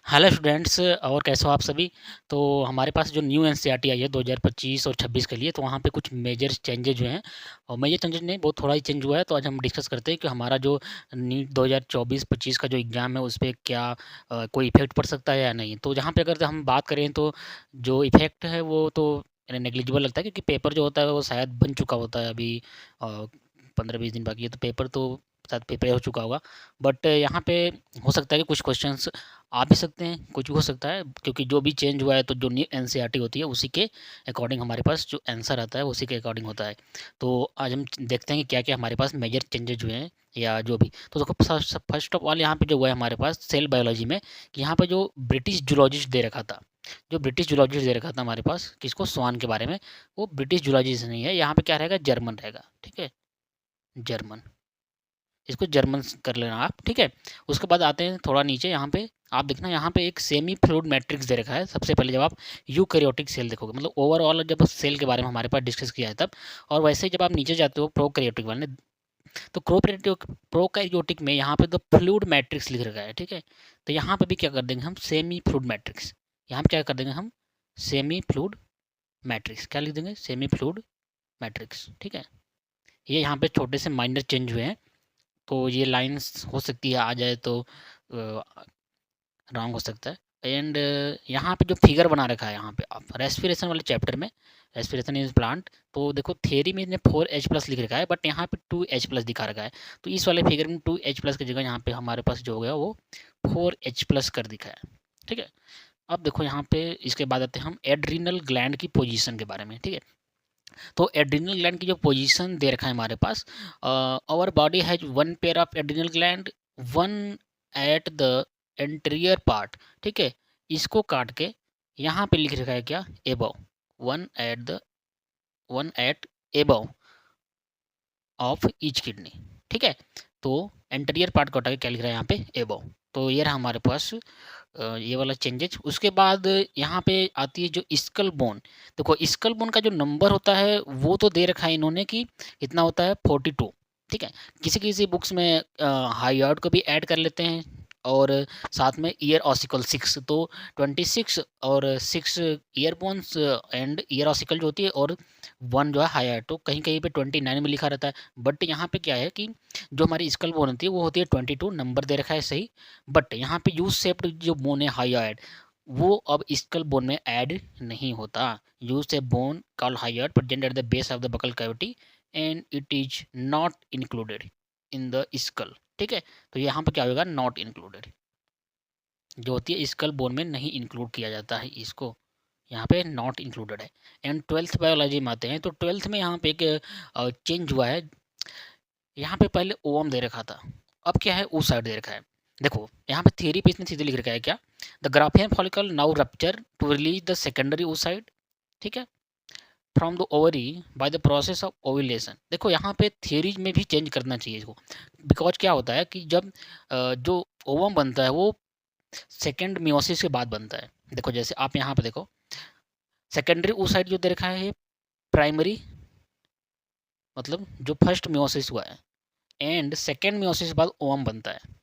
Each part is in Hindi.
हेलो स्टूडेंट्स और कैसे हो आप सभी। तो हमारे पास जो न्यू एनसीईआरटी आई है 2025 और 26 के लिए, तो वहाँ पे कुछ मेजर चेंजेज हुए हैं। और मेजर चेंजेज नहीं, बहुत थोड़ा ही चेंज हुआ है। तो आज हम डिस्कस करते हैं कि हमारा जो नीट 2024-25 का जो एग्ज़ाम है उस पे क्या कोई इफेक्ट पड़ सकता है या नहीं। तो जहाँ पे अगर हम बात करें तो जो इफेक्ट है वो तो नेग्लिजिबल लगता है, क्योंकि पेपर जो होता है वो शायद बन चुका होता है अभी। 15-20 दिन बाकी है तो पेपर तो शायद प्रिपेयर हो चुका होगा। बट यहाँ पे हो सकता है कि कुछ क्वेश्चंस आ भी सकते हैं, कुछ भी हो सकता है, क्योंकि जो भी चेंज हुआ है तो जो न्यू एनसीईआरटी होती है उसी के अकॉर्डिंग हमारे पास जो आंसर आता है उसी के अकॉर्डिंग होता है। तो आज हम देखते हैं कि क्या क्या हमारे पास मेजर चेंजेज हुए हैं या जो भी। तो देखो, फर्स्ट ऑफ ऑल यहाँ पे जो हुआ है हमारे पास सेल बायोलॉजी में, कि यहाँ पे जो ब्रिटिश जूलॉजिस्ट दे रखा था, जो ब्रिटिश जूलॉजिस्ट दे रखा था हमारे पास किसको, स्वान के बारे में, वो ब्रिटिश जूलॉजिस्ट नहीं है। यहाँ पे क्या रहेगा, जर्मन रहेगा। ठीक है, जर्मन, इसको जर्मन कर लेना आप। ठीक है, उसके बाद आते हैं थोड़ा नीचे, यहाँ पे आप देखना, यहाँ पे एक सेमी फ्लूइड मैट्रिक्स दे रखा है। सबसे पहले जब आप यूकैरियोटिक सेल देखोगे, मतलब ओवरऑल जब सेल के बारे में हमारे पास डिस्कस किया है तब, और वैसे ही जब आप नीचे जाते हो प्रोकैरियोटिक वाले, तो प्रोकैरियोटिक में यहाँ पे तो फ्लूइड मैट्रिक्स लिख रखा है। ठीक है, तो यहाँ पे भी क्या कर देंगे हम, सेमी फ्लूइड मैट्रिक्स। यहाँ पे क्या कर देंगे हम, सेमी फ्लूइड मैट्रिक्स, क्या लिख देंगे, सेमी फ्लूइड मैट्रिक्स। ठीक है, ये यहाँ पे छोटे से माइनर चेंज हुए हैं। तो ये लाइन्स हो सकती है आ जाए तो रॉन्ग हो सकता है। एंड यहाँ पे जो फिगर बना रखा है यहाँ पे आप रेस्पिरेशन वाले चैप्टर में, रेस्पिरेशन इज प्लांट, तो देखो थियरी में इसने 4H+ लिख रखा है, बट यहाँ पे 2H+ दिखा रखा है। तो इस वाले फिगर में 2H+ की जगह यहाँ पे हमारे पास जो हो गया वो 4H+ कर दिखा है। ठीक है, अब देखो यहाँ पे इसके बाद आते हैं हम एड्रिनल ग्लैंड की पोजीशन के बारे में। ठीक है, तो एड्रिनल ग्लैंड की जो पोजीशन दे रखा है हमारे पास, our body has one pair of adrenal gland, one at the anterior part. ठीक है, इसको काट के यहाँ पे लिख रखा है क्या, above, one at the, one at above of each kidney. ठीक है, तो एंटीरियर पार्ट को हटा के क्या लिख रहा है यहाँ पे, एबव। तो ये रहा हमारे पास ये वाला चेंजेज। उसके बाद यहाँ पे आती है जो स्कल बोन। देखो, स्कल बोन का जो नंबर होता है वो तो दे रखा है इन्होंने कि कितना होता है, 42। ठीक है, किसी किसी बुक्स में हाइयार्ड को भी ऐड कर लेते हैं, और साथ में ईयर ऑसिकल 6, तो 26 और 6 ear bones and year ossicle जो होती है, और 1 जो है हाइयार्ड, तो कहीं कहीं पे 29 में लिखा रहता है। बट यहाँ पे क्या है कि जो हमारी स्कल बोन होती है वो होती है 22, नंबर दे रखा है सही। बट यहाँ पे यू शेप्ड जो बोन है हाइयार्ड, वो अब स्कल बोन में ऐड नहीं होता। U shape bone called hyoid present at the base of the buccal cavity and it is not included in the skull. ठीक है, तो यहाँ पे क्या होगा, नॉट इंक्लूडेड जो होती है स्कल बोन में नहीं इंक्लूड किया जाता है इसको, यहाँ पे नॉट इंक्लूडेड है। एंड ट्वेल्थ बायोलॉजी में आते हैं, तो ट्वेल्थ में यहाँ पे एक चेंज हुआ है। यहाँ पे पहले ओवम दे रखा था, अब क्या है, ओ साइड दे रखा है। देखो यहाँ पे थियरी पे इसने सीधे लिख रखा है क्या, the Graafian follicle now rupture to release the secondary oocyte। ठीक है, from the ovary by the process of ovulation. देखो यहाँ पे थियरीज में भी चेंज करना चाहिए इसको, बिकॉज क्या होता है कि जब जो ओवम बनता है वो सेकेंड मियोसिस के बाद बनता है। देखो जैसे आप यहाँ पे देखो, सेकेंडरी oocyte जो दे रखा है, प्राइमरी मतलब जो फर्स्ट मियोसिस हुआ है, एंड सेकेंड मियोसिस के बाद ओवम बनता है।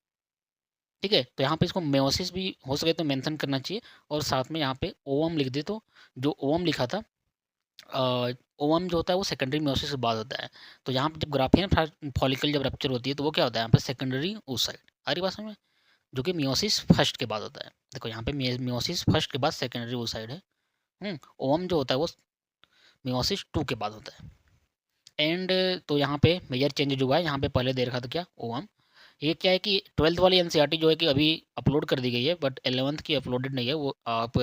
ठीक है, तो यहाँ पे इसको मेयोसिस भी हो सके तो मेंशन करना चाहिए, और साथ में यहाँ पे ओवम लिख दे, तो जो ओवम लिखा था, ओवम जो होता है वो सेकेंडरी मेयोसिस के बाद होता है। तो यहाँ पे जब ग्राफियन फॉलिकल जब रप्चर होती है तो वो क्या होता है, यहाँ पे सेकेंडरी oocyte, आ रही बात समझ में, जो कि मियोसिस फर्स्ट के बाद होता है। देखो यहाँ पे मियोसिस फर्स्ट के बाद सेकेंडरी oocyte है। ओवम जो होता है वो मियोसिस 2 के बाद होता है। एंड तो यहाँ पे मेजर चेंज जो हुआ है, यहाँ पे पहले दे रखा था क्या, ओवम। ये क्या है कि ट्वेल्थ वाली एनसीईआरटी जो है कि अभी अपलोड कर दी गई है, बट 11th की अपलोडेड नहीं है, वो आप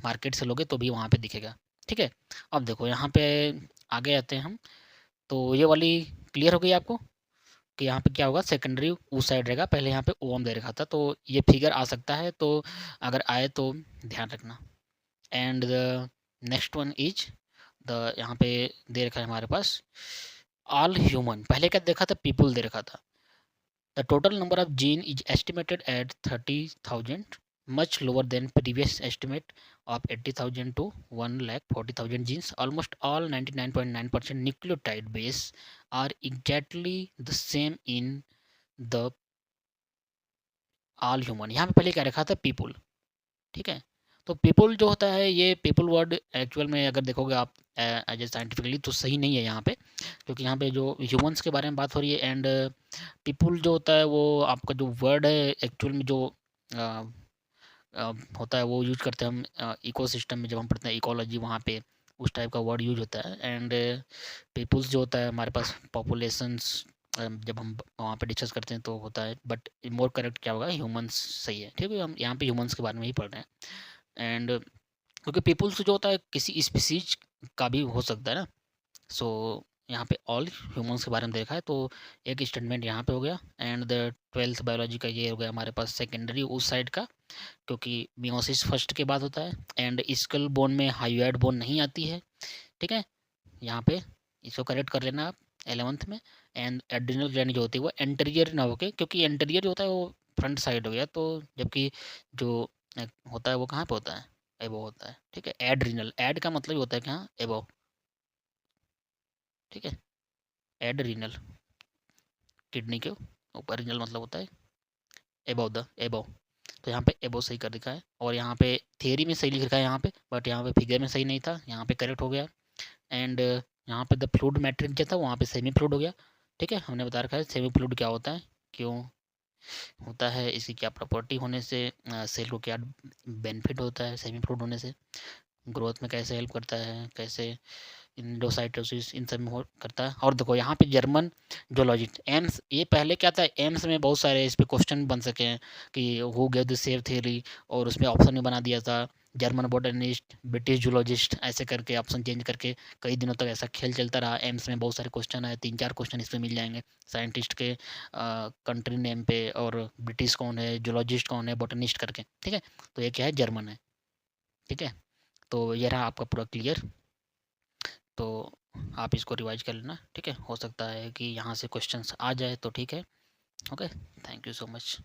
मार्केट से लोगे तो भी वहाँ पे दिखेगा। ठीक है, अब देखो यहाँ पे आगे आते हैं हम, तो ये वाली क्लियर हो गई आपको कि यहाँ पे क्या होगा, सेकेंडरी उस साइड रहेगा, पहले यहाँ पे ओम दे रखा था, तो ये फिगर आ सकता है, तो अगर आए तो ध्यान रखना। And the next one is the, यहाँ पे दे रखा है हमारे पास ऑल ह्यूमन, पहले क्या देखा था, पीपल दे रखा था। The total number of gene is estimated at 30,000, much lower than previous estimate of 80,000 to 1,40,000 genes. Almost all 99.9% nucleotide base are exactly the same in the all human, यहाँ पे पहले क्या रखा था पीपुल, ठीक है। तो पीपल जो होता है, ये पीपल वर्ड एक्चुअल में अगर देखोगे आप एज ए साइंटिफिकली तो सही नहीं है यहाँ पे, क्योंकि यहाँ पे जो ह्यूमंस के बारे में बात हो रही है। एंड पीपल जो होता है वो आपका जो वर्ड है एक्चुअल में जो अ, होता है वो यूज करते हैं हम इकोसिस्टम में, जब हम पढ़ते हैं इकोलॉजी वहाँ पे उस टाइप का वर्ड यूज होता है। एंड पीपल्स जो होता है हमारे पास पॉपुलेशंस, जब हम वहाँ पे डिस्कस करते हैं तो होता है, बट मोर करेक्ट क्या होगा, ह्यूमंस सही है, ठीक है। हम यहाँ पे ह्यूमंस के बारे में ही पढ़ रहे हैं। एंड क्योंकि पीपल्स जो होता है किसी स्पीसीज का भी हो सकता है ना। सो यहाँ पे ऑल ह्यूमंस के बारे में देखा है, तो एक स्टेटमेंट यहाँ पे हो गया। एंड द 12th बायोलॉजी का ये हो गया हमारे पास सेकेंडरी उस साइड का, क्योंकि मियोसिस फर्स्ट के बाद होता है। एंड स्कल बोन में हाइयोइड बोन नहीं आती है, ठीक है। यहाँ पे इसको करेक्ट कर लेना आप 11th में। एंड एड्रिनल ग्लैंड जो होती है वो एंटीरियर ना होके, क्योंकि एंटीरियर जो होता है वो फ्रंट साइड हो गया, तो जबकि जो होता है वो कहाँ पे होता है, एबो होता है, ठीक है। एड्रिनल, एड का मतलब होता है कि हाँ एबो, ठीक है। एड्रिनल किडनी के ऊपर, रीनल मतलब होता है एबव द एबव। तो यहाँ पे एबव सही कर दिखा है, और यहाँ पे थियरी में सही लिख रखा है यहाँ पे, बट यहाँ पे फिगर में सही नहीं था, यहाँ पे करेक्ट हो गया। एंड यहाँ पे द फ्लूइड मैट्रिक्स जो था वहाँ पे सेमी फ्लूइड हो गया, ठीक है। हमने बता रखा है सेमी फ्लूइड क्या होता है, क्यों होता है, इसकी क्या प्रॉपर्टी होने से सेल को क्या बेनिफिट होता है सेमी फ्लूइड होने से, ग्रोथ में कैसे हेल्प करता है, कैसे इंडोसाइटोसिस इन सब में करता है। और देखो यहाँ पे जर्मन जोलॉजिस्ट एम्स, ये पहले क्या था, एम्स में बहुत सारे इस पे क्वेश्चन बन सके हैं कि who gave the save theory, और उसमें ऑप्शन भी बना दिया था जर्मन बॉटनिस्ट, ब्रिटिश जूलॉजिस्ट, ऐसे करके ऑप्शन चेंज करके कई दिनों तक ऐसा खेल चलता रहा। एम्स में बहुत सारे क्वेश्चन आए, 3-4 क्वेश्चन इसमें मिल जाएंगे साइंटिस्ट के कंट्री नेम पे, और ब्रिटिश कौन है, जूलॉजिस्ट कौन है, बॉटनिस्ट करके, ठीक है। तो ये क्या है, जर्मन है, ठीक है। तो ये रहा आपका पूरा क्लियर। तो आप इसको रिवाइज कर लेना, ठीक है। हो सकता है कि यहाँ से क्वेश्चंस आ जाए तो ठीक है। Okay, thank you so much.